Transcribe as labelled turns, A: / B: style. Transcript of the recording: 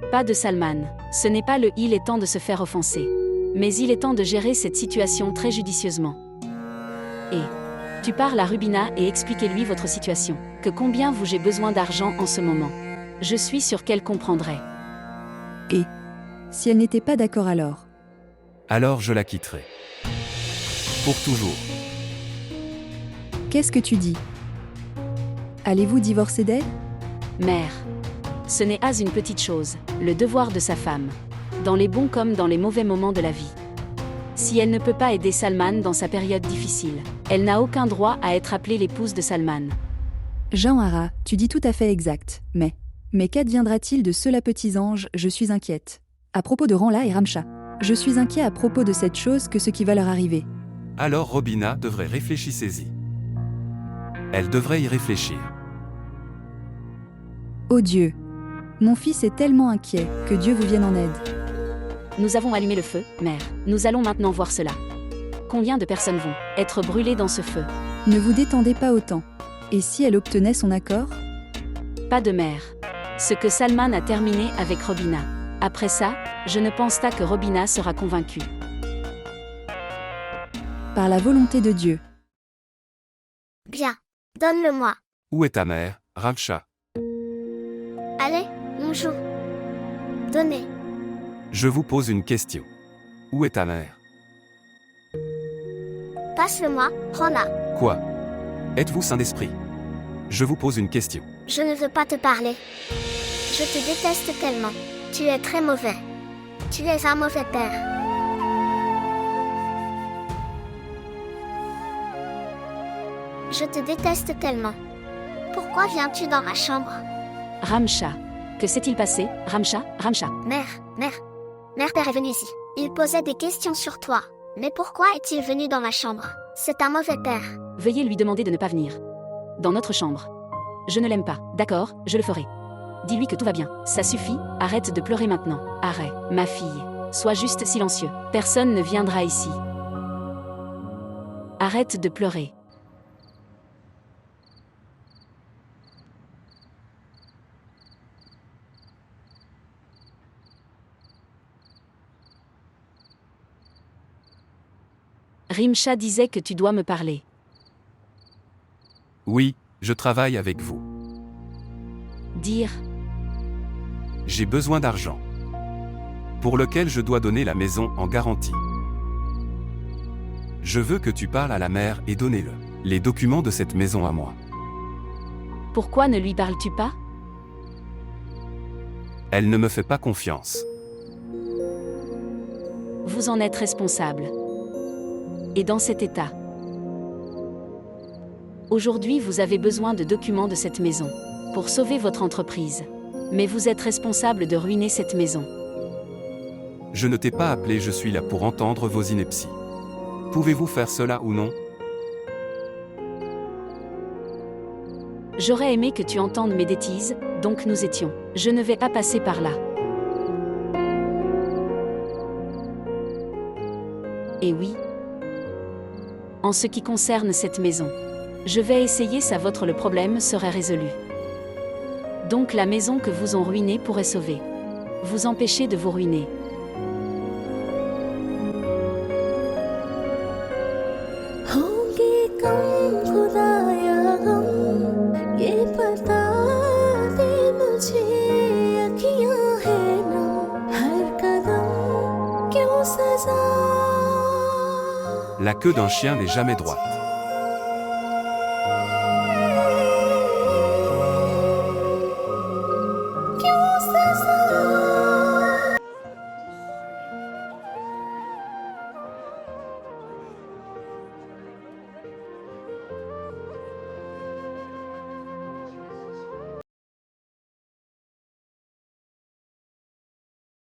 A: Pas de Salman. Ce n'est pas le il est temps de se faire offenser. Mais il est temps de gérer cette situation très judicieusement. Et tu parles à Rubina et expliquez-lui votre situation. Que combien vous j'ai besoin d'argent en ce moment. Je suis sûre qu'elle comprendrait.
B: Et si elle n'était pas d'accord alors?
C: Alors je la quitterai. Pour toujours.
B: Qu'est-ce que tu dis? Allez-vous divorcer d'elle?
A: Mère. Ce n'est pas une petite chose, le devoir de sa femme. Dans les bons comme dans les mauvais moments de la vie. Si elle ne peut pas aider Salman dans sa période difficile, elle n'a aucun droit à être appelée l'épouse de Salman.
B: Jean Hara, tu dis tout à fait exact, mais qu'adviendra-t-il de ceux-là petits anges? Je suis inquiète. À propos de Ranla et Ramcha. Je suis inquiet à propos de cette chose que ce qui va leur arriver.
C: Alors Robina devrait réfléchissez-y. Elle devrait y réfléchir.
B: Oh Dieu! Mon fils est tellement inquiet, que Dieu vous vienne en aide.
A: Nous avons allumé le feu, mère. Nous allons maintenant voir cela. Combien de personnes vont être brûlées dans ce feu?
B: Ne vous détendez pas autant. Et si elle obtenait son accord?
A: Pas de mère. Ce que Salman a terminé avec Robina. Après ça, je ne pense pas que Robina sera convaincue.
B: Par la volonté de Dieu.
D: Bien. Donne-le-moi.
C: Où est ta mère, Ramcha?
D: Allez, on joue. Donnez.
C: Je vous pose une question. Où est ta mère?
D: Passe-le-moi, Rona.
C: Quoi? Êtes-vous saint d'esprit? Je vous pose une question.
D: Je ne veux pas te parler. Je te déteste tellement. Tu es très mauvais. Tu es un mauvais père. Je te déteste tellement. Pourquoi viens-tu dans ma chambre?
A: Ramcha. Que s'est-il passé, Ramcha?
D: Mère, père est venu ici. Il posait des questions sur toi. Mais pourquoi est-il venu dans ma chambre? C'est un mauvais père.
A: Veuillez lui demander de ne pas venir. Dans notre chambre. Je ne l'aime pas, d'accord, je le ferai. Dis-lui que tout va bien, ça suffit, arrête de pleurer maintenant. Arrête, ma fille. Sois juste silencieux, personne ne viendra ici. Arrête de pleurer. Rimcha disait que tu dois me parler.
C: Oui, je travaille avec vous.
A: Dire.
C: J'ai besoin d'argent. Pour lequel je dois donner la maison en garantie. Je veux que tu parles à la mère et donnez-le. Les documents de cette maison à moi.
A: Pourquoi ne lui parles-tu pas?
C: Elle ne me fait pas confiance.
A: Vous en êtes responsable. Et dans cet état. Aujourd'hui, vous avez besoin de documents de cette maison. Pour sauver votre entreprise. Mais vous êtes responsable de ruiner cette maison.
C: Je ne t'ai pas appelé, je suis là pour entendre vos inepties. Pouvez-vous faire cela ou non?
A: J'aurais aimé que tu entendes mes bêtises, donc nous étions. Je ne vais pas passer par là. Et oui. En ce qui concerne cette maison, je vais essayer ça votre le problème serait résolu. Donc la maison que vous ont ruinée pourrait sauver. Vous empêcher de vous ruiner.
C: La queue d'un chien n'est jamais droite.